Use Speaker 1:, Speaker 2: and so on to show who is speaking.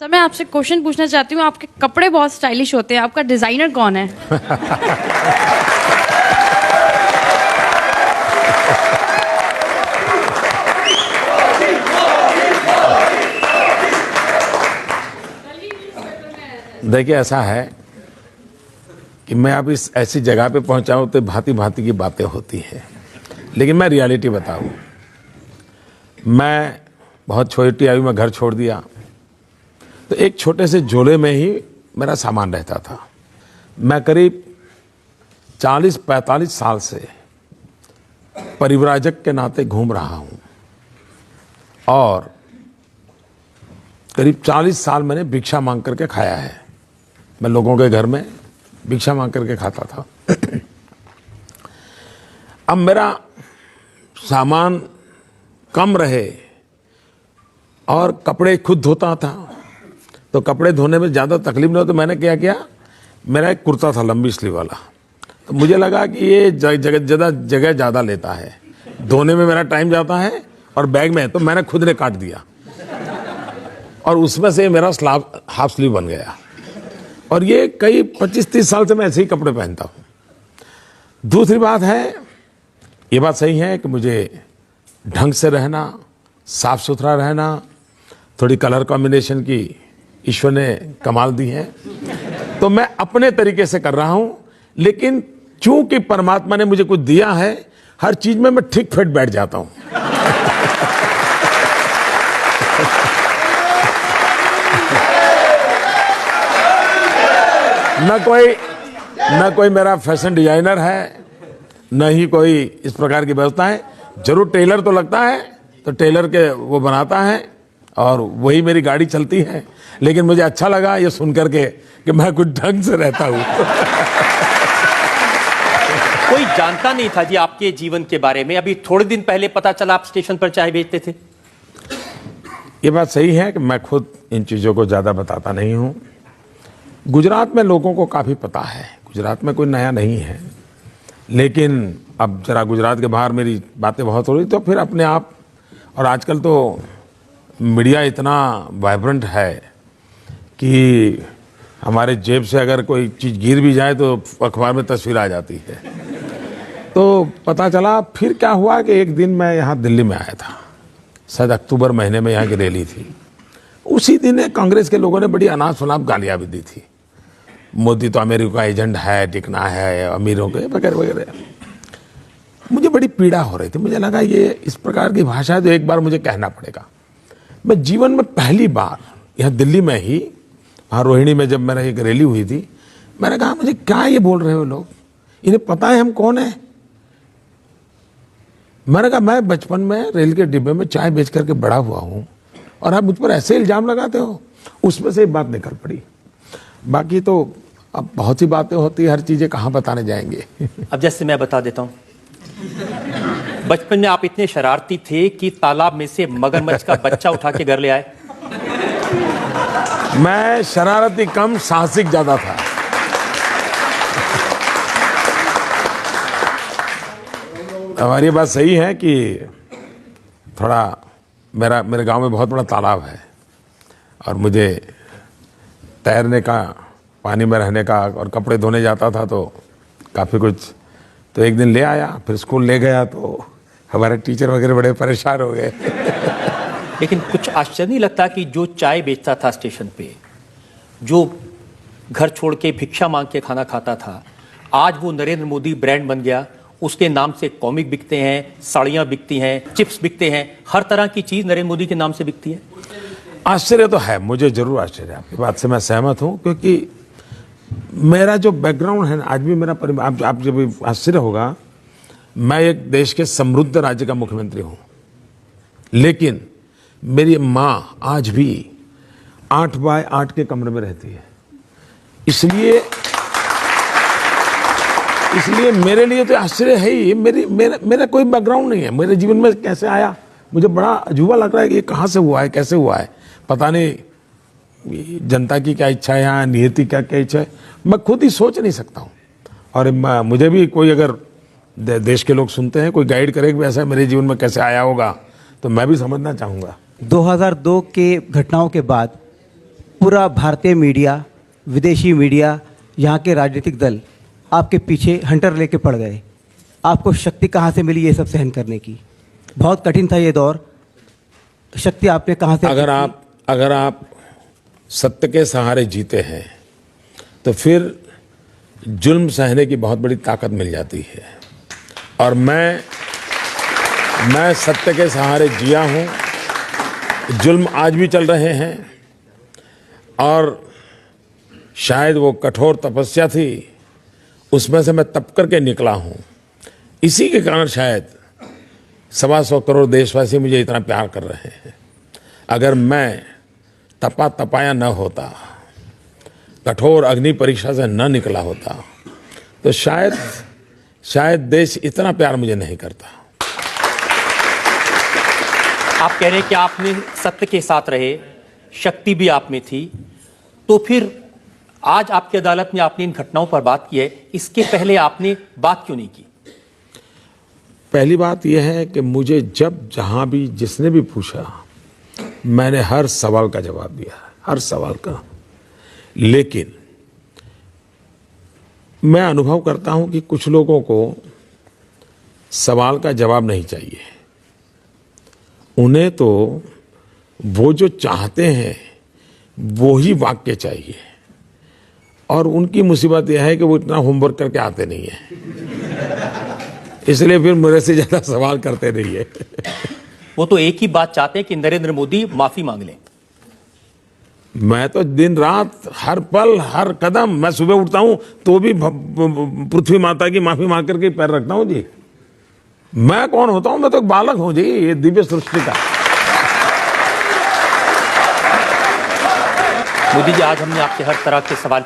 Speaker 1: Sir मैं आपसे question पूछना चाहती हूँ, आपके कपड़े बहुत स्टाइलिश होते हैं, आपका डिजाइनर कौन है?
Speaker 2: देखिए ऐसा है कि मैं अब इस ऐसी जगह पे पहुंचा हूं तो भांति भांति की बातें होती हैं, लेकिन मैं रियलिटी बताऊं। मैं बहुत छोटी आयु में घर छोड़ दिया तो एक छोटे से झोले में ही मेरा सामान रहता था। मैं करीब 40-45 साल से परिव्राजक के नाते घूम रहा हूं और करीब 40 साल मैंने भिक्षा मांग करके खाया है। मैं लोगों के घर में भिक्षा मांग करके खाता था। अब मेरा सामान कम रहे और कपड़े खुद धोता था तो कपड़े धोने में ज़्यादा तकलीफ नहीं हो, तो मैंने क्या किया, मेरा एक कुर्ता था लंबी स्लीव वाला, तो मुझे लगा कि ये जगह ज़्यादा लेता है, धोने में मेरा टाइम जाता है और बैग में, तो मैंने खुद ने काट दिया और उसमें से मेरा हाफ स्लीव बन गया। और ये कई 25-30 साल से मैं ऐसे ही कपड़े पहनता हूँ। दूसरी बात है, ये बात सही है कि मुझे ढंग से रहना, साफ सुथरा रहना, थोड़ी कलर कॉम्बिनेशन की ईश्वर ने कमाल दी है, तो मैं अपने तरीके से कर रहा हूँ। लेकिन चूंकि परमात्मा ने मुझे कुछ दिया है, हर चीज में मैं ठीक फिट बैठ जाता हूँ। न कोई मेरा फैशन डिजाइनर है, न ही कोई इस प्रकार की व्यवस्था है। जरूर टेलर तो लगता है, तो टेलर के वो बनाता है और वही मेरी गाड़ी चलती है। लेकिन मुझे अच्छा लगा ये सुन करके कि मैं कुछ ढंग से रहता हूँ।
Speaker 3: कोई जानता नहीं था जी आपके जीवन के बारे में, अभी थोड़े दिन पहले पता चला आप स्टेशन पर चाय बेचते थे।
Speaker 2: ये बात सही है कि मैं खुद इन चीज़ों को ज़्यादा बताता नहीं हूँ। गुजरात में लोगों को काफ़ी पता है, गुजरात में कोई नया नहीं है। लेकिन अब जरा गुजरात के बाहर मेरी बातें बहुत हो रही, तो फिर अपने आप, और आजकल तो मीडिया इतना वाइब्रेंट है कि हमारे जेब से अगर कोई चीज़ गिर भी जाए तो अखबार में तस्वीर आ जाती है। तो पता चला फिर क्या हुआ कि एक दिन मैं यहाँ दिल्ली में आया था, शायद अक्टूबर महीने में यहाँ की रैली थी। उसी दिन कांग्रेस के लोगों ने बड़ी अनाप शनाप गालियाँ भी दी थी। मोदी तो अमेरिका का एजेंट है, टिकना है अमीरों के वगैरह वगैरह। मुझे बड़ी पीड़ा हो रही थी, मुझे लगा ये इस प्रकार की भाषा है तो एक बार मुझे कहना पड़ेगा। मैं जीवन में पहली बार यहाँ दिल्ली में ही, वहाँ रोहिणी में जब मेरा एक रैली हुई थी, मैंने कहा मुझे क्या ये बोल रहे हो लोग, इन्हें पता है हम कौन है। मैंने कहा मैं बचपन में रेल के डिब्बे में चाय बेच करके बड़ा हुआ हूँ और आप मुझ पर ऐसे इल्जाम लगाते हो। उसमें से एक बात निकल पड़ी। बाकी तो अब बहुत सी बातें होती है, हर चीजें कहाँ बताने जाएंगे।
Speaker 3: अब जैसे मैं बता देता हूँ, बचपन में आप इतने शरारती थे कि तालाब में से मगरमच्छ का बच्चा उठा के घर ले आए।
Speaker 2: मैं शरारती कम, साहसिक ज्यादा था। हमारी बात सही है कि थोड़ा मेरे गांव में बहुत बड़ा तालाब है और मुझे तैरने का, पानी में रहने का और कपड़े धोने जाता था तो काफ़ी कुछ। तो एक दिन ले आया, फिर स्कूल ले गया तो हमारे टीचर वगैरह बड़े परेशान हो गए।
Speaker 3: लेकिन कुछ आश्चर्य नहीं लगता कि जो चाय बेचता था स्टेशन पे, जो घर छोड़ के भिक्षा मांग के खाना खाता था, आज वो नरेंद्र मोदी ब्रांड बन गया। उसके नाम से कॉमिक बिकते हैं, साड़ियाँ बिकती हैं, चिप्स बिकते हैं, हर तरह की चीज़ नरेंद्र मोदी के नाम से बिकती है।
Speaker 2: आश्चर्य तो है, मुझे जरूर आश्चर्य है। आपकी बात से मैं सहमत हूँ, क्योंकि मेरा जो बैकग्राउंड है आज भी मेरा आप जब आश्चर्य होगा, मैं एक देश के समृद्ध राज्य का मुख्यमंत्री हूँ, लेकिन मेरी माँ आज भी 8 बाय 8 के कमरे में रहती है। इसलिए मेरे लिए तो आश्चर्य है ही। मेरा कोई बैकग्राउंड नहीं है, मेरे जीवन में कैसे आया मुझे बड़ा अजूबा लग रहा है कि ये कहाँ से हुआ है, कैसे हुआ है, पता नहीं। जनता की क्या इच्छा है, यहाँ नियति क्या क्या इच्छा है, मैं खुद ही सोच नहीं सकता हूँ। और मुझे भी कोई अगर देश के लोग सुनते हैं, कोई गाइड करे कि ऐसा मेरे जीवन में कैसे आया होगा, तो मैं भी समझना चाहूँगा।
Speaker 4: 2002 के घटनाओं के बाद पूरा भारतीय मीडिया, विदेशी मीडिया, यहाँ के राजनीतिक दल आपके पीछे हंटर लेके पड़ गए। आपको शक्ति कहाँ से मिली ये सब सहन करने की? बहुत कठिन था ये दौर, शक्ति आपने कहाँ से?
Speaker 2: अगर आप सत्य के सहारे जीते हैं तो फिर जुल्म सहने की बहुत बड़ी ताकत मिल जाती है। और मैं सत्य के सहारे जिया हूँ। जुल्म आज भी चल रहे हैं और शायद वो कठोर तपस्या थी, उसमें से मैं तप करके निकला हूँ। इसी के कारण शायद 125 करोड़ देशवासी मुझे इतना प्यार कर रहे हैं। अगर मैं तपाया न होता, कठोर अग्नि परीक्षा से न निकला होता, तो शायद देश इतना प्यार मुझे नहीं करता।
Speaker 3: आप कह रहे हैं कि आपने सत्य के साथ रहे, शक्ति भी आप में थी, तो फिर आज आपकी अदालत में आपने इन घटनाओं पर बात की है, इसके पहले आपने बात क्यों नहीं की?
Speaker 2: पहली बात यह है कि मुझे जब जहां भी जिसने भी पूछा, मैंने हर सवाल का जवाब दिया, हर सवाल का। लेकिन मैं अनुभव करता हूं कि कुछ लोगों को सवाल का जवाब नहीं चाहिए। उन्हें तो वो जो चाहते हैं वो ही वाक्य चाहिए। और उनकी मुसीबत यह है कि वो इतना होमवर्क करके आते नहीं है, इसलिए फिर मेरे से ज्यादा सवाल करते नहीं है।
Speaker 3: वो तो एक ही बात चाहते हैं कि नरेंद्र मोदी माफी मांग लें।
Speaker 2: मैं तो दिन रात, हर पल, हर कदम, मैं सुबह उठता हूं तो भी पृथ्वी माता की माफी मांग करके पैर रखता हूं जी। मैं कौन होता हूं? मैं तो एक बालक हूं जी, ये दिव्य सृष्टि का।
Speaker 3: मोदी जी, आज हमने आपसे हर तरह के सवाल